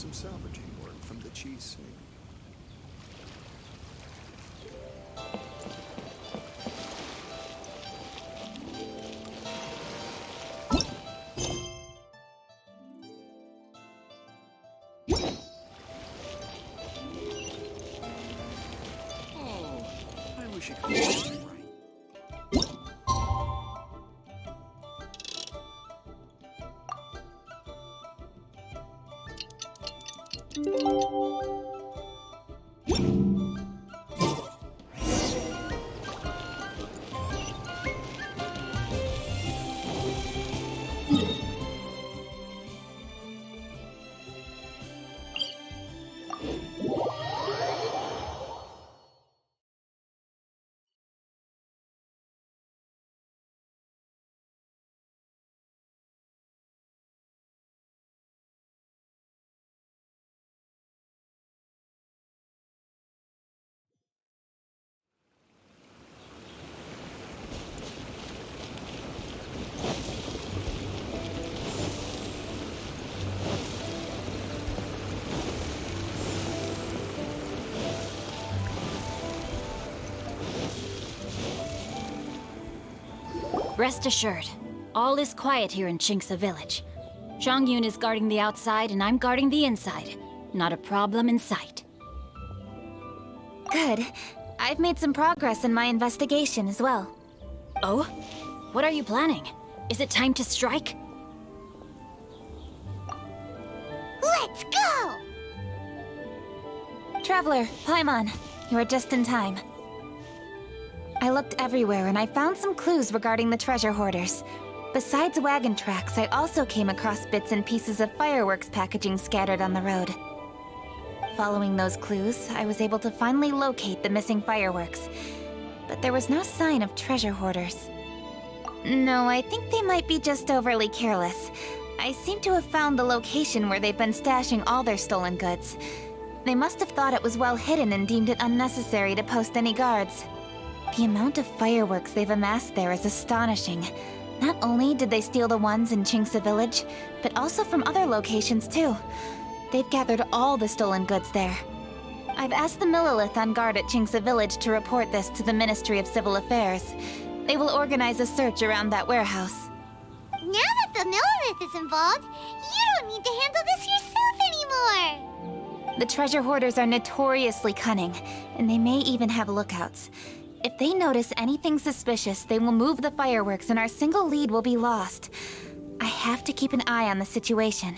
some salvaging work from the cheese sink. I wish it could be right. Rest assured, all is quiet here in Qingce Village. Zhongyun is guarding the outside and I'm guarding the inside. Not a problem in sight. Good. I've made some progress in my investigation as well. Oh? What are you planning? Is it time to strike? Let's go! Traveler, Paimon, you are just in time. I looked everywhere and I found some clues regarding the treasure hoarders. Besides wagon tracks, I also came across bits and pieces of fireworks packaging scattered on the road. Following those clues, I was able to finally locate the missing fireworks. But there was no sign of treasure hoarders. No, I think they might be just overly careless. I seem to have found the location where they've been stashing all their stolen goods. They must have thought it was well hidden and deemed it unnecessary to post any guards. The amount of fireworks they've amassed there is astonishing. Not only did they steal the ones in Qingce Village, but also from other locations too. They've gathered all the stolen goods there. I've asked the Millilith on guard at Qingce Village to report this to the Ministry of Civil Affairs. They will organize a search around that warehouse. Now that the Millilith is involved, you don't need to handle this yourself anymore! The treasure hoarders are notoriously cunning, and they may even have lookouts. If they notice anything suspicious, they will move the fireworks and our single lead will be lost. I have to keep an eye on the situation.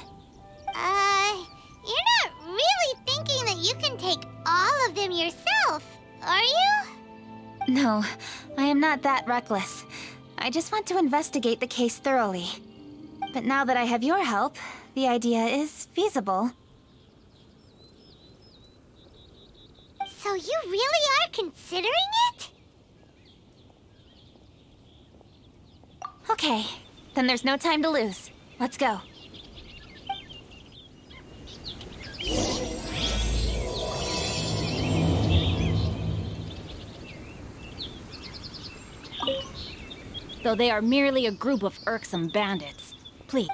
You're not really thinking that you can take all of them yourself, are you? No, I am not that reckless. I just want to investigate the case thoroughly. But now that I have your help, the idea is feasible. So you really are considering it? Okay, then there's no time to lose. Let's go. Though they are merely a group of irksome bandits. Please.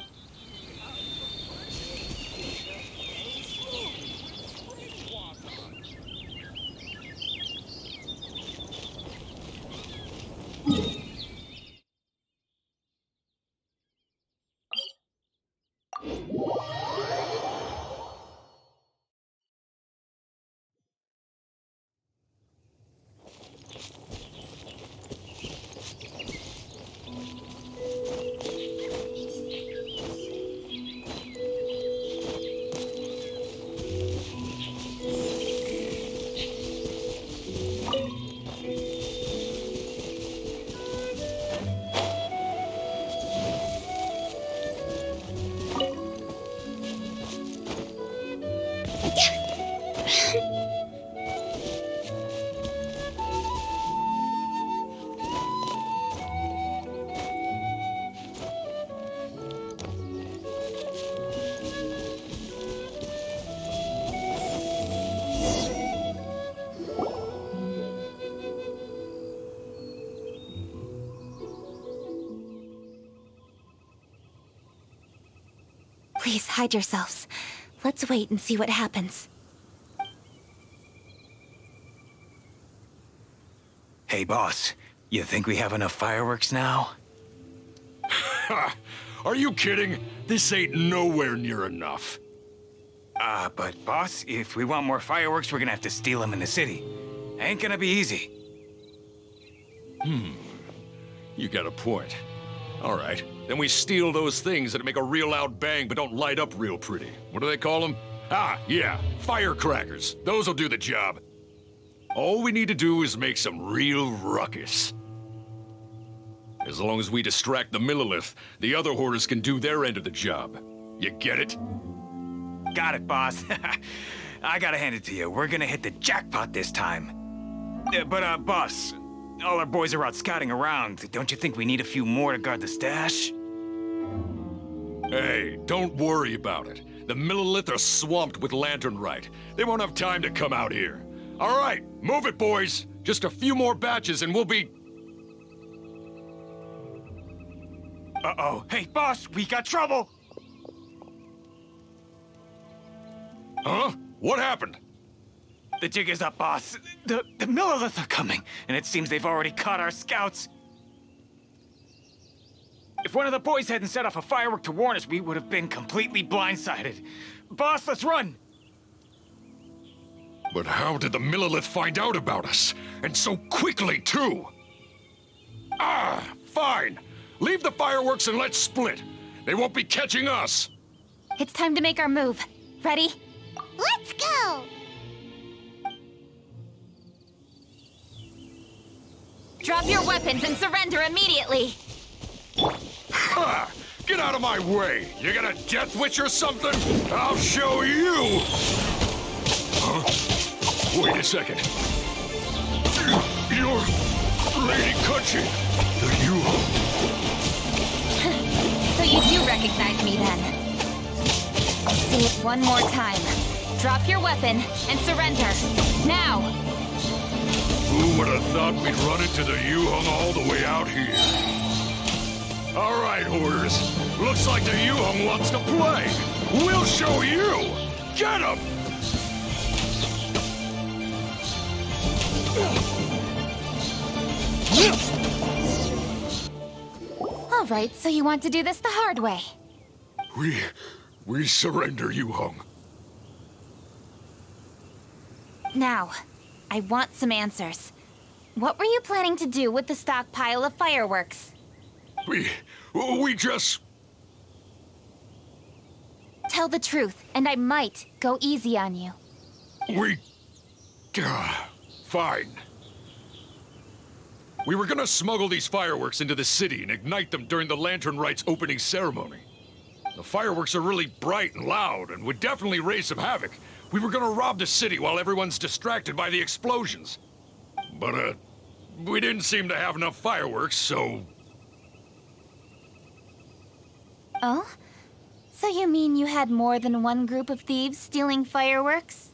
Please hide yourselves. Let's wait and see what happens. Hey, boss. You think we have enough fireworks now? Ha! Are you kidding? This ain't nowhere near enough. But boss, if we want more fireworks, we're gonna have to steal them in the city. Ain't gonna be easy. You got a point. All right, then we steal those things that make a real loud bang but don't light up real pretty. What do they call them? Ah, yeah, firecrackers. Those'll do the job. All we need to do is make some real ruckus. As long as we distract the Millilith, the other hoarders can do their end of the job. You get it? Got it, boss. I gotta hand it to you. We're gonna hit the jackpot this time. But boss, all our boys are out scouting around. Don't you think we need a few more to guard the stash? Hey, don't worry about it. The Millilith are swamped with lanternite. They won't have time to come out here. All right, move it, boys. Just a few more batches and we'll be... Uh-oh. Hey, boss, we got trouble! Huh? What happened? The jig is up, boss. The Millilith are coming, and it seems they've already caught our scouts. If one of the boys hadn't set off a firework to warn us, we would have been completely blindsided. Boss, let's run! But how did the Millilith find out about us? And so quickly, too? Ah, fine. Leave the fireworks and let's split. They won't be catching us. It's time to make our move. Ready? Let's go! Drop your weapons and surrender immediately! Ha! Get out of my way! You got a death wish or something? I'll show you! Huh? Wait a second. You're Lady Kuchi, the you. So you do recognize me then? I'll say it one more time. Drop your weapon and surrender. Now! Who would have thought we'd run into the Yuhong all the way out here? All right, hoarders. Looks like the Yuhong wants to play. We'll show you. Get him! All right, so you want to do this the hard way. We surrender, Yuhong. Now, I want some answers. What were you planning to do with the stockpile of fireworks? We just... Tell the truth, and I might go easy on you. Fine. We were gonna smuggle these fireworks into the city and ignite them during the Lantern Rite's opening ceremony. The fireworks are really bright and loud and would definitely raise some havoc. We were gonna rob the city while everyone's distracted by the explosions. But, we didn't seem to have enough fireworks, so... Oh? So you mean you had more than one group of thieves stealing fireworks?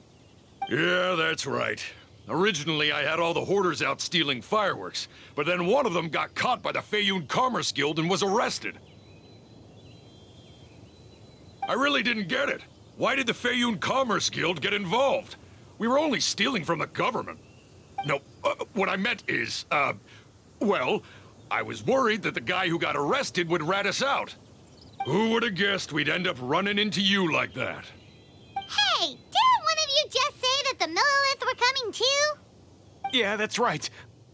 Yeah, that's right. Originally, I had all the hoarders out stealing fireworks, but then one of them got caught by the Feiyun Commerce Guild and was arrested. I really didn't get it. Why did the Feiyun Commerce Guild get involved? We were only stealing from the government. No, what I meant is, well, I was worried that the guy who got arrested would rat us out. Who would have guessed we'd end up running into you like that? Hey, didn't one of you just say that the Millilith were coming too? Yeah, that's right.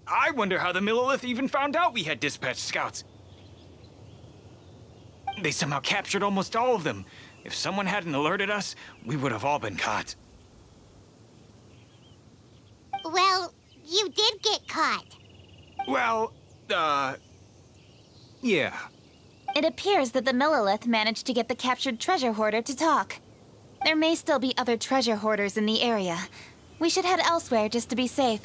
I wonder how the Millilith even found out we had dispatched scouts. They somehow captured almost all of them. If someone hadn't alerted us, we would have all been caught. Well, you did get caught. Well, yeah. It appears that the Millilith managed to get the captured treasure hoarder to talk. There may still be other treasure hoarders in the area. We should head elsewhere just to be safe.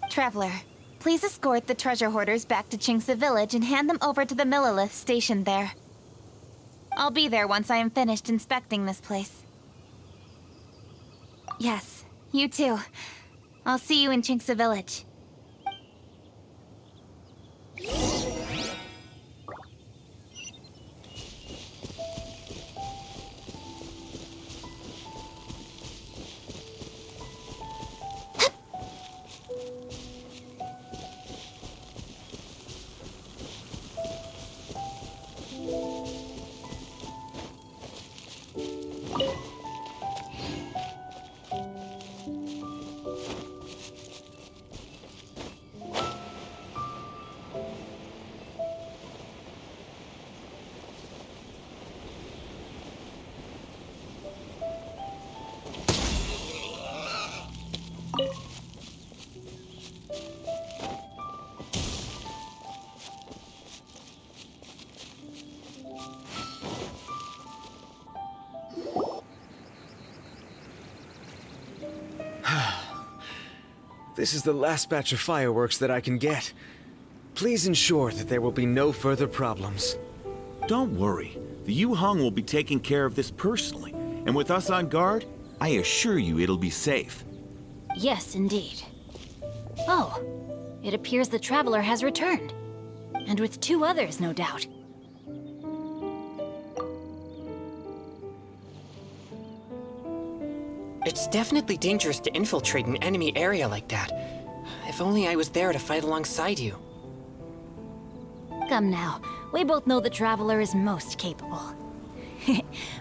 Traveler, please escort the treasure hoarders back to Qingce Village and hand them over to the Millilith stationed there. I'll be there once I am finished inspecting this place. Yes, you too. I'll see you in Qingce Village. This is the last batch of fireworks that I can get. Please ensure that there will be no further problems. Don't worry. The Yu-Hung will be taking care of this personally. And with us on guard, I assure you it'll be safe. Yes, indeed. Oh, it appears the Traveler has returned. And with 2 others, no doubt. It's definitely dangerous to infiltrate an enemy area like that. If only I was there to fight alongside you. Come now, we both know the Traveler is most capable.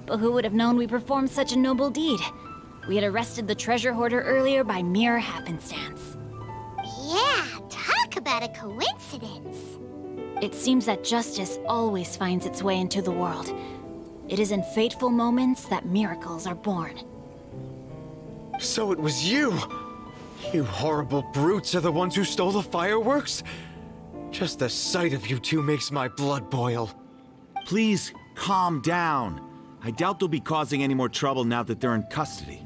But who would have known we performed such a noble deed? We had arrested the treasure hoarder earlier by mere happenstance. Yeah, talk about a coincidence. It seems that justice always finds its way into the world. It is in fateful moments that miracles are born. So it was you! You horrible brutes are the ones who stole the fireworks? Just the sight of you two makes my blood boil. Please, calm down. I doubt they'll be causing any more trouble now that they're in custody.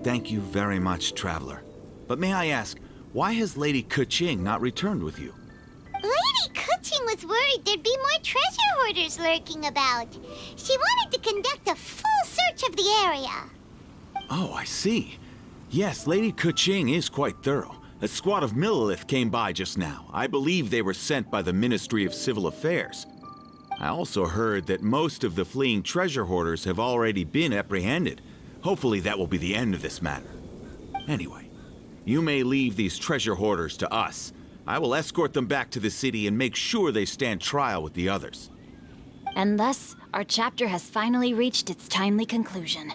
Thank you very much, Traveler. But may I ask, why has Lady Keqing not returned with you? Lady Keqing was worried there'd be more treasure hoarders lurking about. She wanted to conduct a full search of the area. Oh, I see. Yes, Lady Keqing is quite thorough. A squad of Millilith came by just now. I believe they were sent by the Ministry of Civil Affairs. I also heard that most of the fleeing treasure hoarders have already been apprehended. Hopefully that will be the end of this matter. Anyway, you may leave these treasure hoarders to us. I will escort them back to the city and make sure they stand trial with the others. And thus, our chapter has finally reached its timely conclusion.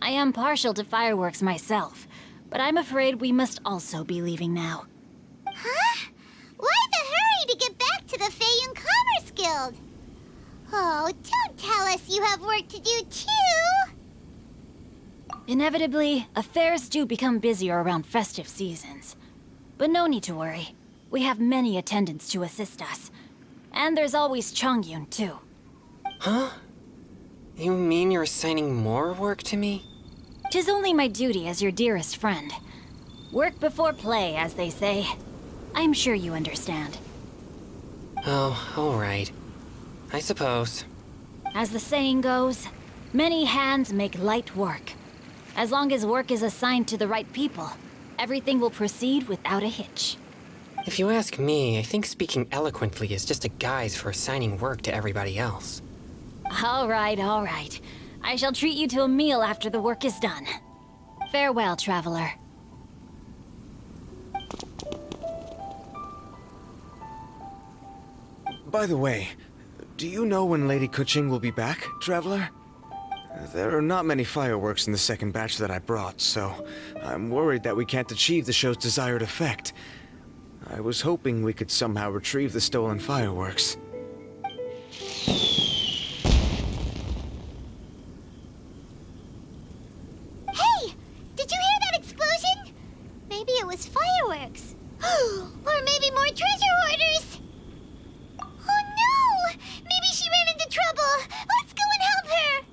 I am partial to fireworks myself, but I'm afraid we must also be leaving now. Huh? Why the hurry to get back to the Feiyun Commerce Guild? Oh, don't tell us you have work to do too! Inevitably, affairs do become busier around festive seasons. But no need to worry. We have many attendants to assist us. And there's always Chongyun, too. Huh? You mean you're assigning more work to me? 'Tis only my duty as your dearest friend. Work before play, as they say. I'm sure you understand. Oh, all right. I suppose. As the saying goes, many hands make light work. As long as work is assigned to the right people, everything will proceed without a hitch. If you ask me, I think speaking eloquently is just a guise for assigning work to everybody else. All right, all right. I shall treat you to a meal after the work is done. Farewell, traveler. By the way, do you know when Lady Keqing will be back, Traveler? There are not many fireworks in the second batch that I brought, so I'm worried that we can't achieve the show's desired effect. I was hoping we could somehow retrieve the stolen fireworks. Hey! Did you hear that explosion? Maybe it was fireworks. Or maybe more treasure hoarders! Oh no! Maybe she ran into trouble! Let's go and help her!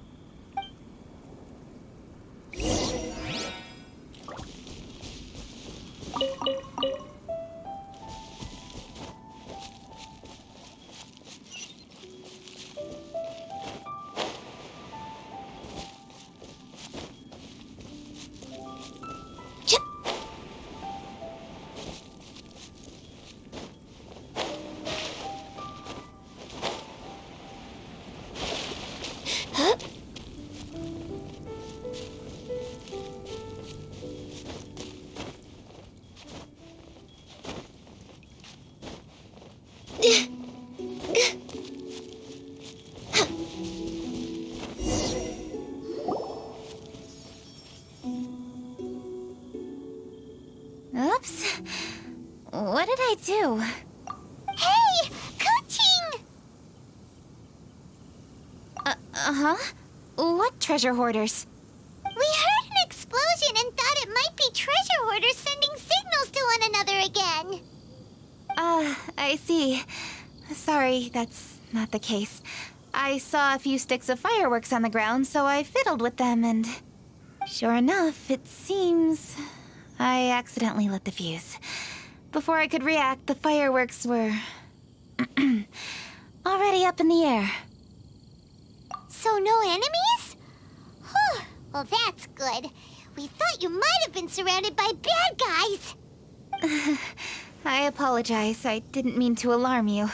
Oops. What did I do? Hey! Keqing! Uh-huh. What treasure hoarders? We heard an explosion and thought it might be treasure hoarders sending signals to one another again. I see. Sorry, that's not the case. I saw a few sticks of fireworks on the ground, so I fiddled with them and... Sure enough, it seems... I accidentally lit the fuse. Before I could react, the fireworks were... already up in the air. So no enemies? Whew, well that's good. We thought you might have been surrounded by bad guys. I apologize. I didn't mean to alarm you.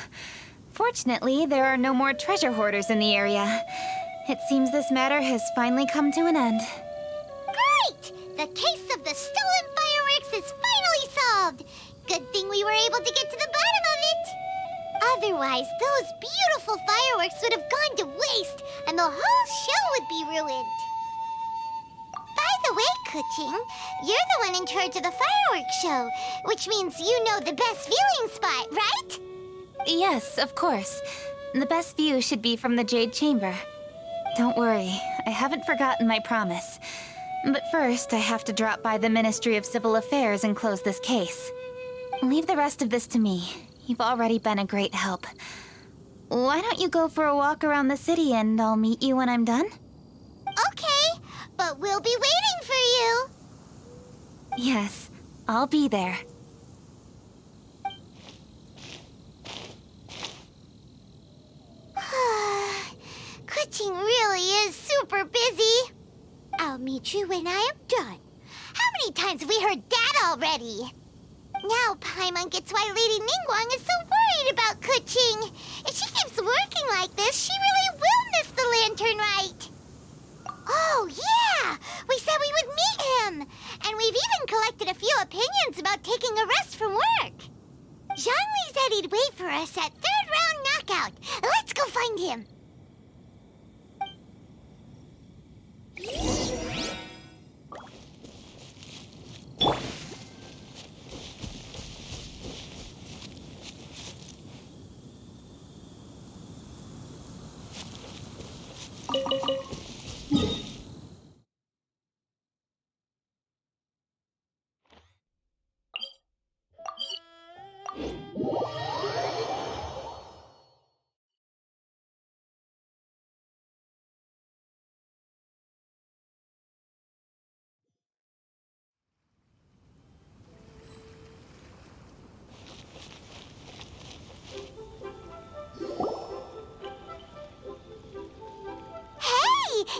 Fortunately, there are no more treasure hoarders in the area. It seems this matter has finally come to an end. Great! The case of the stolen fireworks is finally solved. Good thing we were able to get to the bottom of it. Otherwise, those beautiful fireworks would have gone to waste, and the whole show would be ruined. By the way, Kuching, you're the one in charge of the fireworks show, which means you know the best viewing spot, right? Yes, of course. The best view should be from the Jade Chamber. Don't worry, I haven't forgotten my promise. But first, I have to drop by the Ministry of Civil Affairs and close this case. Leave the rest of this to me. You've already been a great help. Why don't you go for a walk around the city and I'll meet you when I'm done? Okay, but we'll be waiting for you. Yes, I'll be there. Kuching really is super busy. I'll meet you when I am done. How many times have we heard that already? Now Paimon gets why Lady Ningguang is so worried about Kuching. If she keeps working like this, she really will miss the lantern rite. Oh, yeah! We said we would meet him! And we've even collected a few opinions about taking a rest from work. Zhongli said he'd wait for us at third round knockout. Let's go find him.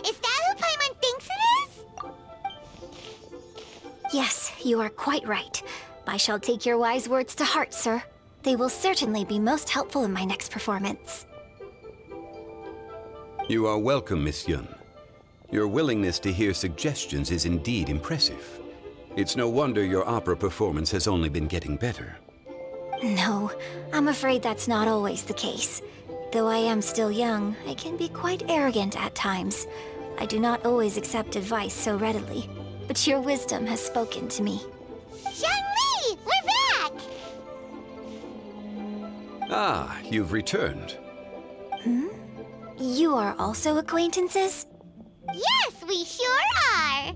Is that who Paimon thinks it is? Yes, you are quite right. I shall take your wise words to heart, sir. They will certainly be most helpful in my next performance. You are welcome, Miss Yun. Your willingness to hear suggestions is indeed impressive. It's no wonder your opera performance has only been getting better. No, I'm afraid that's not always the case. Though I am still young, I can be quite arrogant at times. I do not always accept advice so readily, but your wisdom has spoken to me. Zhongli, we're back! Ah, you've returned. You are also acquaintances? Yes, we sure are!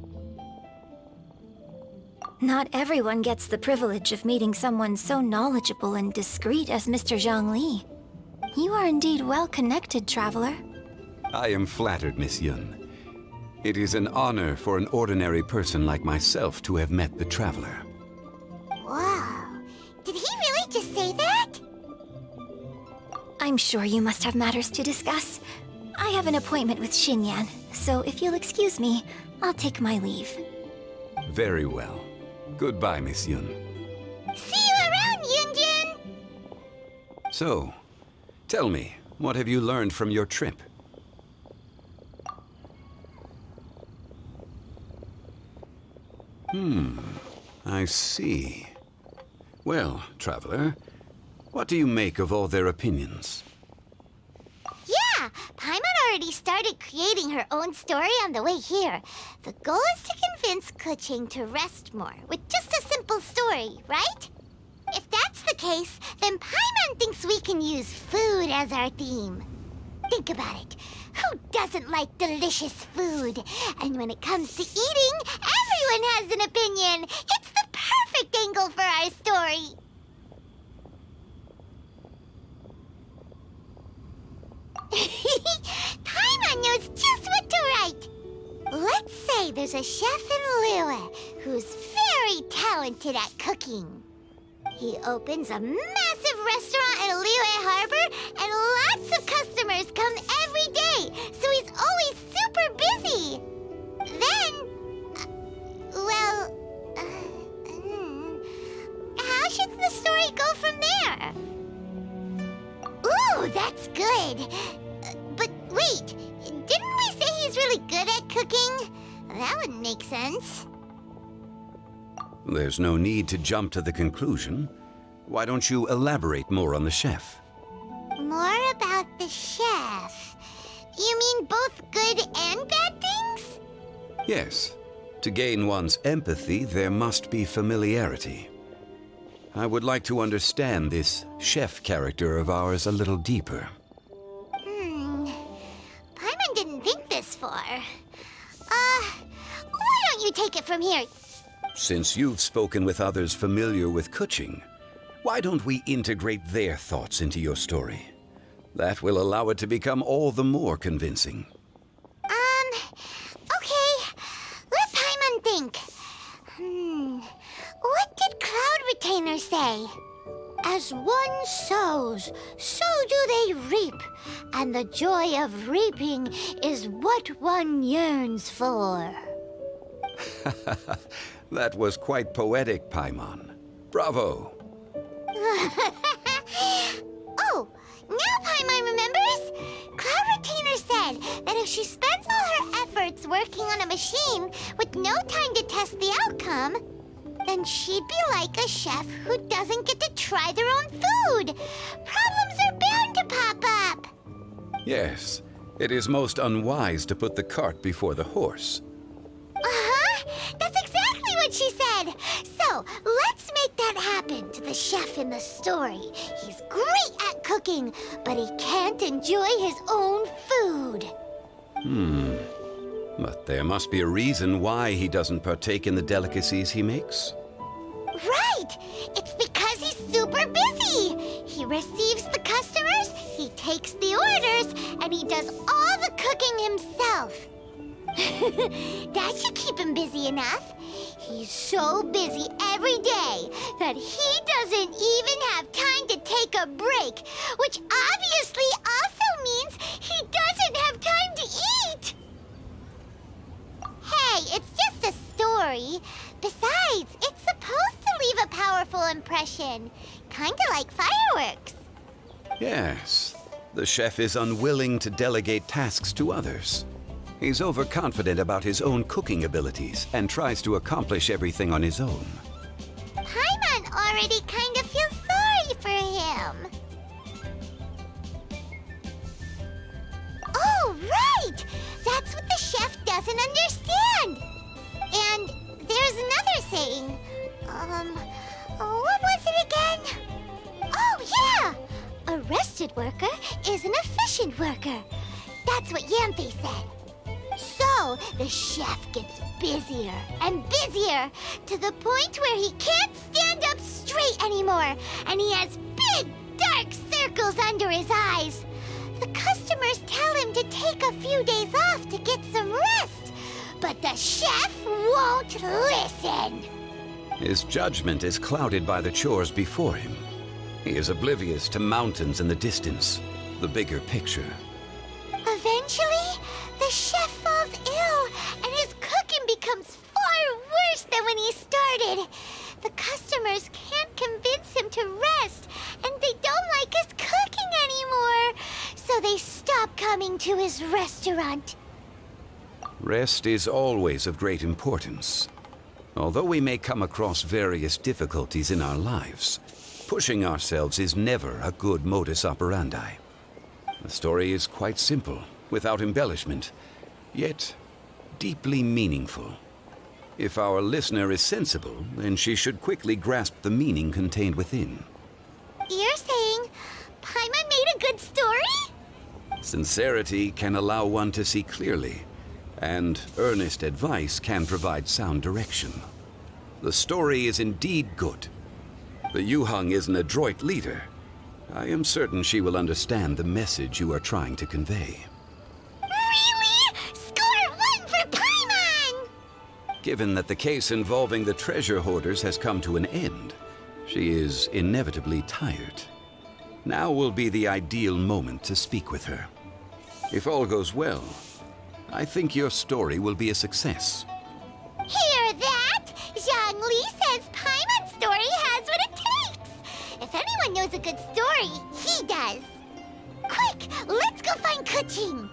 Not everyone gets the privilege of meeting someone so knowledgeable and discreet as Mr. Zhongli. You are indeed well-connected, traveler. I am flattered, Miss Yun. It is an honor for an ordinary person like myself to have met the traveler. Wow. Did he really just say that? I'm sure you must have matters to discuss. I have an appointment with Xinyan, so if you'll excuse me, I'll take my leave. Very well. Goodbye, Miss Yun. See you around, Yunjin! So, tell me, what have you learned from your trip? I see. Well, traveler, what do you make of all their opinions? Yeah, Paimon already started creating her own story on the way here. The goal is to convince Kuching to rest more with just a simple story, right? If that's the case, then Paimon thinks we can use food as our theme. Think about it. Who doesn't like delicious food? And when it comes to eating, everyone has an opinion. It's the perfect angle for our story. Paimon knows just what to write. Let's say there's a chef in Liyue who's very talented at cooking. He opens a massive restaurant in Liyue Harbor, and lots of customers come every day, so he's always super busy. Then, how should the story go from there? Ooh, that's good. But wait, didn't we say he's really good at cooking? That wouldn't make sense. There's no need to jump to the conclusion. Why don't you elaborate more on the chef? More about the chef. You mean both good and bad things? Yes. To gain one's empathy, there must be familiarity. I would like to understand this chef character of ours a little deeper. Paimon didn't think this far. Why don't you take it from here? Since you've spoken with others familiar with Kuching, why don't we integrate their thoughts into your story? That will allow it to become all the more convincing. Okay. Let Paimon think. What did Cloud Retainer say? As one sows, so do they reap. And the joy of reaping is what one yearns for. That was quite poetic, Paimon. Bravo! Oh, now Paimon remembers. Cloud Retainer said that if she spends all her efforts working on a machine with no time to test the outcome, then she'd be like a chef who doesn't get to try their own food. Problems are bound to pop up. Yes, it is most unwise to put the cart before the horse. That's exactly what she said. So, let's make that happen to the chef in the story. He's great at cooking, but he can't enjoy his own food. But there must be a reason why he doesn't partake in the delicacies he makes. Right! It's because he's super busy. He receives the customers, he takes the orders, and he does all the cooking himself. That should keep him busy enough. He's so busy every day that he doesn't even have time to take a break, which obviously also means he doesn't have time to eat. Hey, it's just a story. Besides, it's supposed to leave a powerful impression. Kinda like fireworks. Yes, the chef is unwilling to delegate tasks to others. He's overconfident about his own cooking abilities and tries to accomplish everything on his own. Paimon already kind of feels sorry for him. Oh, right! That's what the chef doesn't understand. And there's another saying. What was it again? Oh, yeah! A rested worker is an efficient worker. That's what Yamfe said. So, the chef gets busier and busier to the point where he can't stand up straight anymore, and he has big, dark circles under his eyes. The customers tell him to take a few days off to get some rest, but the chef won't listen. His judgment is clouded by the chores before him. He is oblivious to mountains in the distance, the bigger picture. Eventually, the chef falls ill, and his cooking becomes far worse than when he started. The customers can't convince him to rest, and they don't like his cooking anymore, so they stop coming to his restaurant. Rest is always of great importance. Although we may come across various difficulties in our lives, pushing ourselves is never a good modus operandi. The story is quite simple, without embellishment, yet deeply meaningful. If our listener is sensible, then she should quickly grasp the meaning contained within. You're saying Paimon made a good story? Sincerity can allow one to see clearly, and earnest advice can provide sound direction. The story is indeed good. The Yuhang is an adroit leader. I am certain she will understand the message you are trying to convey. Really? Score 1 for Paimon! Given that the case involving the treasure hoarders has come to an end, she is inevitably tired. Now will be the ideal moment to speak with her. If all goes well, I think your story will be a success. Hear that? Zhongli says Paimon's story has what it takes. If anyone knows a good story, he does. Quick, let's go find Kuching.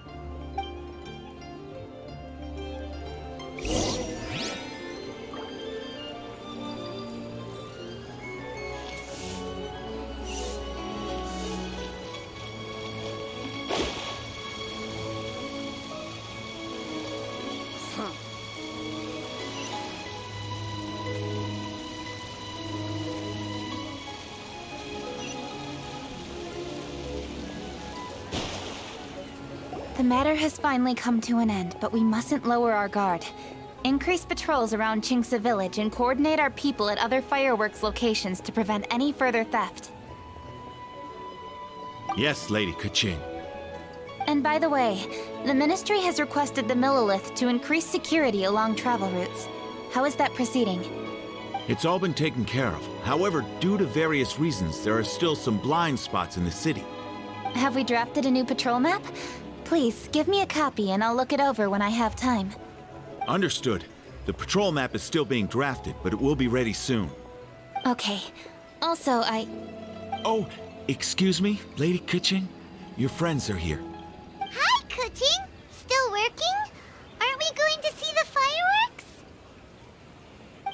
The matter has finally come to an end, but we mustn't lower our guard. Increase patrols around Qingce Village and coordinate our people at other fireworks locations to prevent any further theft. Yes, Lady Kuching. And by the way, the Ministry has requested the Millilith to increase security along travel routes. How is that proceeding? It's all been taken care of. However, due to various reasons, there are still some blind spots in the city. Have we drafted a new patrol map? Please, give me a copy and I'll look it over when I have time. Understood. The patrol map is still being drafted, but it will be ready soon. Okay. Also, Oh, excuse me, Lady Kuching? Your friends are here. Hi, Kuching. Still working? Aren't we going to see the fireworks?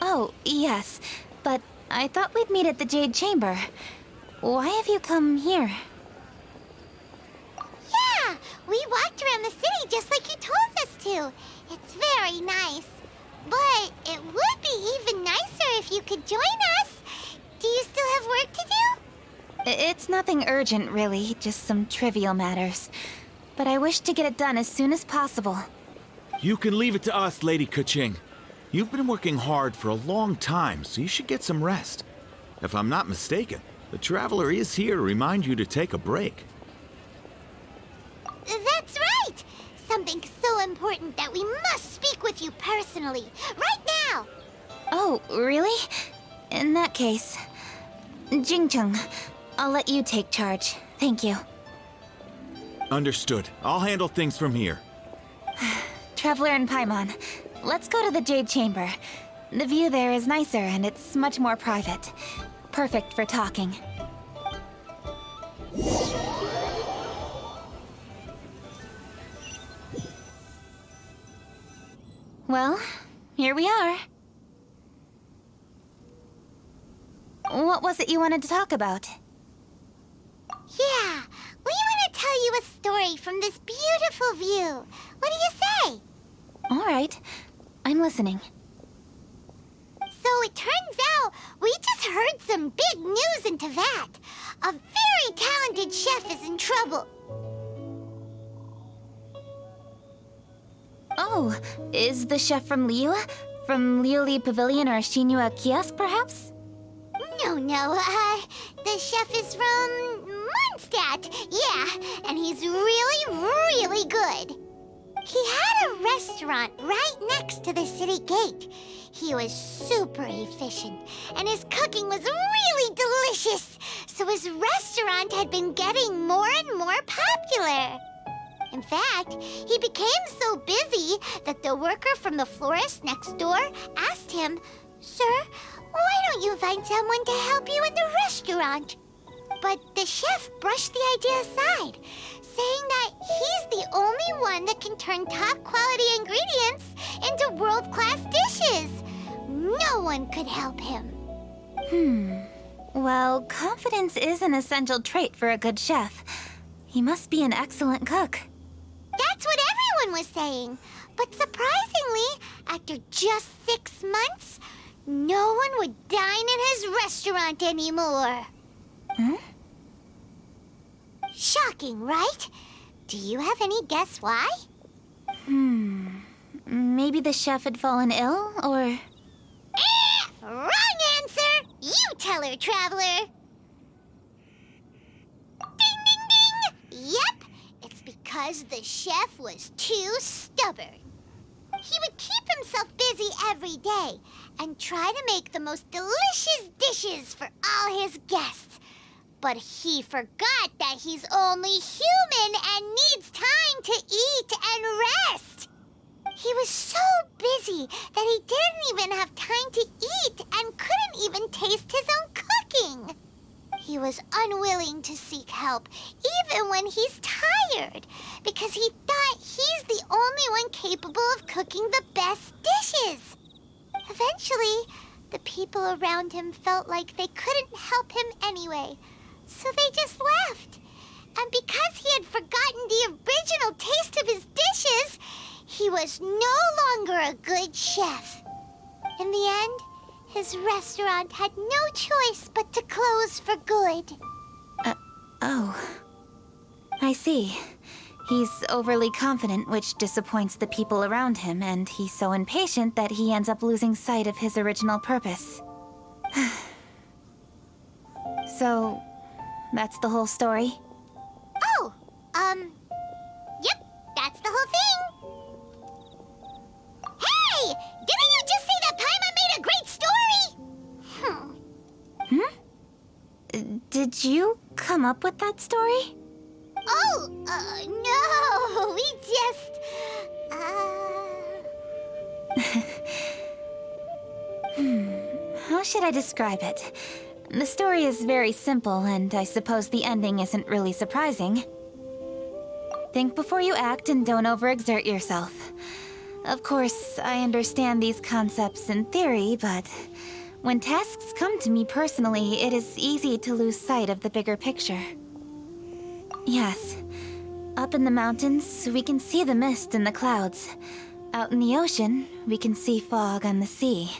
Oh, yes. But I thought we'd meet at the Jade Chamber. Why have you come here? Yeah, we walked around the city just like you told us to. It's very nice. But it would be even nicer if you could join us. Do you still have work to do? It's nothing urgent, really. Just some trivial matters. But I wish to get it done as soon as possible. You can leave it to us, Lady Kuching. You've been working hard for a long time, so you should get some rest. If I'm not mistaken, the Traveler is here to remind you to take a break. That's right! Something so important that we must speak with you personally, right now! Oh, really? In that case... Jingcheng, I'll let you take charge. Thank you. Understood. I'll handle things from here. Traveler and Paimon, let's go to the Jade Chamber. The view there is nicer and it's much more private. Perfect for talking. Well, here we are. What was it you wanted to talk about? Yeah, we want to tell you a story from this beautiful view. What do you say? All right, I'm listening. So it turns out we just heard some big news in Teyvat. A very talented chef is in trouble. Oh, is the chef from Liyue? From Liuli Pavilion or Shinua Kiosk, perhaps? No, the chef is from Mondstadt. Yeah, and he's really, really good. He had a restaurant right next to the city gate. He was super efficient, and his cooking was really delicious. So his restaurant had been getting more and more popular. In fact, he became so busy that the worker from the florist next door asked him, "Sir, why don't you find someone to help you in the restaurant?" But the chef brushed the idea aside, saying that he's the only one that can turn top-quality ingredients into world-class dishes. No one could help him. Well, confidence is an essential trait for a good chef. He must be an excellent cook. That's what everyone was saying. But surprisingly, after just 6 months, no one would dine in his restaurant anymore. Shocking, right? Do you have any guess why? Maybe the chef had fallen ill, or... Wrong answer! You tell her, Traveler! Ding, ding, ding! Yep, it's because the chef was too stubborn. He would keep himself busy every every day and try to make the most delicious dishes for all his guests. But he forgot that he's only human and needs time to eat and rest. He was so busy that he didn't even have time to eat and couldn't even taste his own cooking. He was unwilling to seek help, even when he's tired, because he thought he's the only one capable of cooking the best dishes. Eventually, the people around him felt like they couldn't help him anyway, so they just left. And because he had forgotten the original taste of his dishes, he was no longer a good chef. In the end, his restaurant had no choice but to close for good. Oh. I see. He's overly confident, which disappoints the people around him, and he's so impatient that he ends up losing sight of his original purpose. So, that's the whole story? Oh, yep, that's the whole thing. Hey! Didn't you just say that Paimon made a great story? Did you come up with that story? Oh, no, we just, How should I describe it? The story is very simple, and I suppose the ending isn't really surprising. Think before you act and don't overexert yourself. Of course, I understand these concepts in theory, but when tasks come to me personally, it is easy to lose sight of the bigger picture. Yes. Up in the mountains, we can see the mist in the clouds. Out in the ocean, we can see fog on the sea.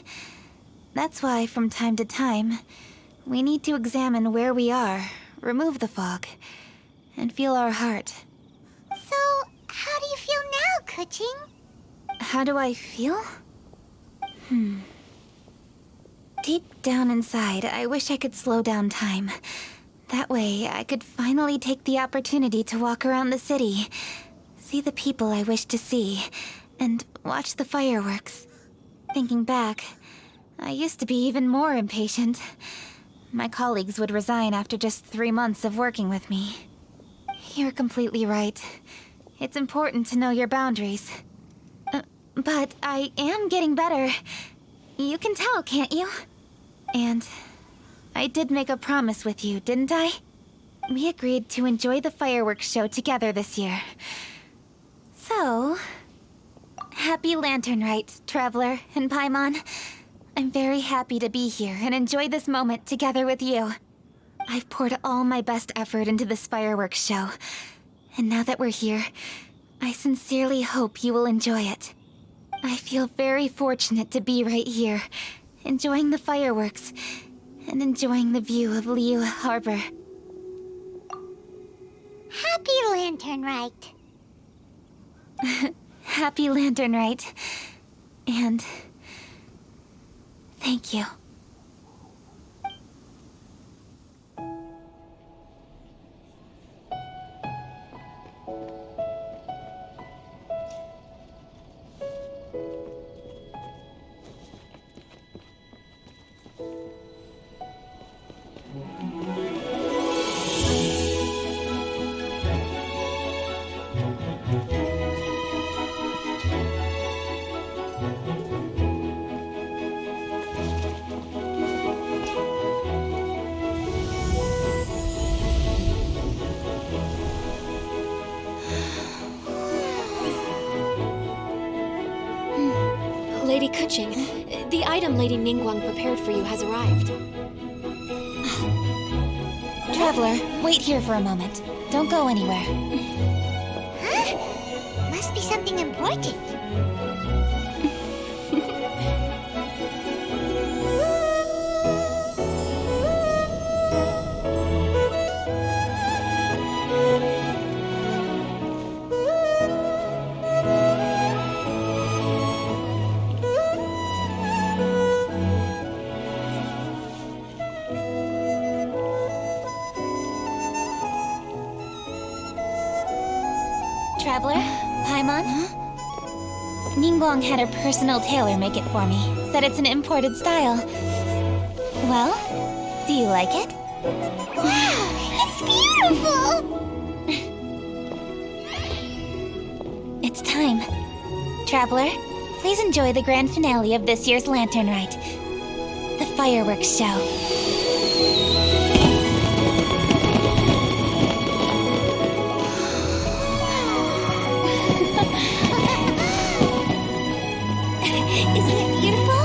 That's why, from time to time, we need to examine where we are, remove the fog, and feel our heart. So, how do you feel now, Kuching? How do I feel? Deep down inside, I wish I could slow down time. That way, I could finally take the opportunity to walk around the city, see the people I wish to see, and watch the fireworks. Thinking back, I used to be even more impatient. My colleagues would resign after just 3 months of working with me. You're completely right. It's important to know your boundaries. But I am getting better. You can tell, can't you? And I did make a promise with you, didn't I? We agreed to enjoy the fireworks show together this year. So, happy Lantern Rite, Traveler and Paimon. I'm very happy to be here and enjoy this moment together with you. I've poured all my best effort into this fireworks show. And now that we're here, I sincerely hope you will enjoy it. I feel very fortunate to be right here, enjoying the fireworks, and enjoying the view of Liyue Harbor. Happy Lantern Rite. Happy Lantern Rite. And thank you. Lady Kuching, the item Lady Ningguang prepared for you has arrived. Traveler, wait here for a moment. Don't go anywhere. Huh? Must be something important. Traveler, Paimon? Ningguang had her personal tailor make it for me. Said it's an imported style. Well, do you like it? Wow, it's beautiful! It's time. Traveler, please enjoy the grand finale of this year's Lantern Rite. The fireworks show. Isn't it beautiful?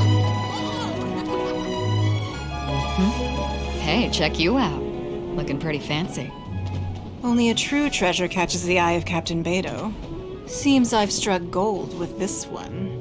Hey, check you out. Looking pretty fancy. Only a true treasure catches the eye of Captain Beidou. Seems I've struck gold with this one.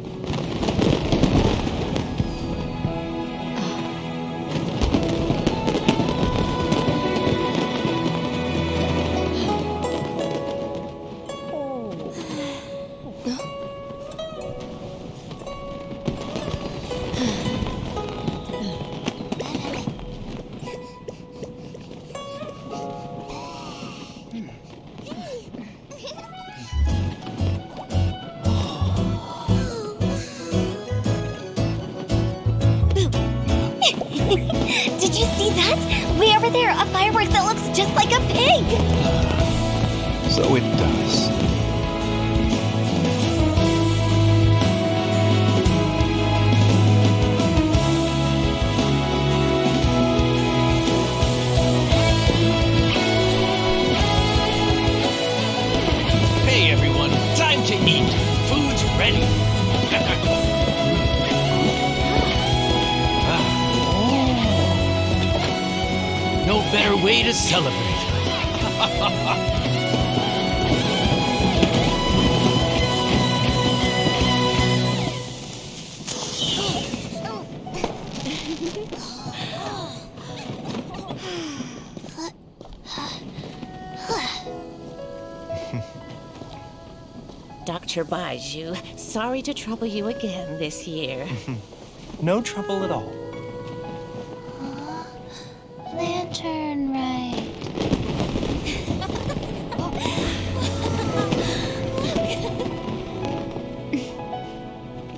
Did you see that? Way over there, a firework that looks just like a pig! So it does. Hey everyone, time to eat. Food's ready. No better way to celebrate. Dr. Baiju, sorry to trouble you again this year. No trouble at all. Lantern Rite.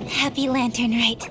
Happy Lantern Rite.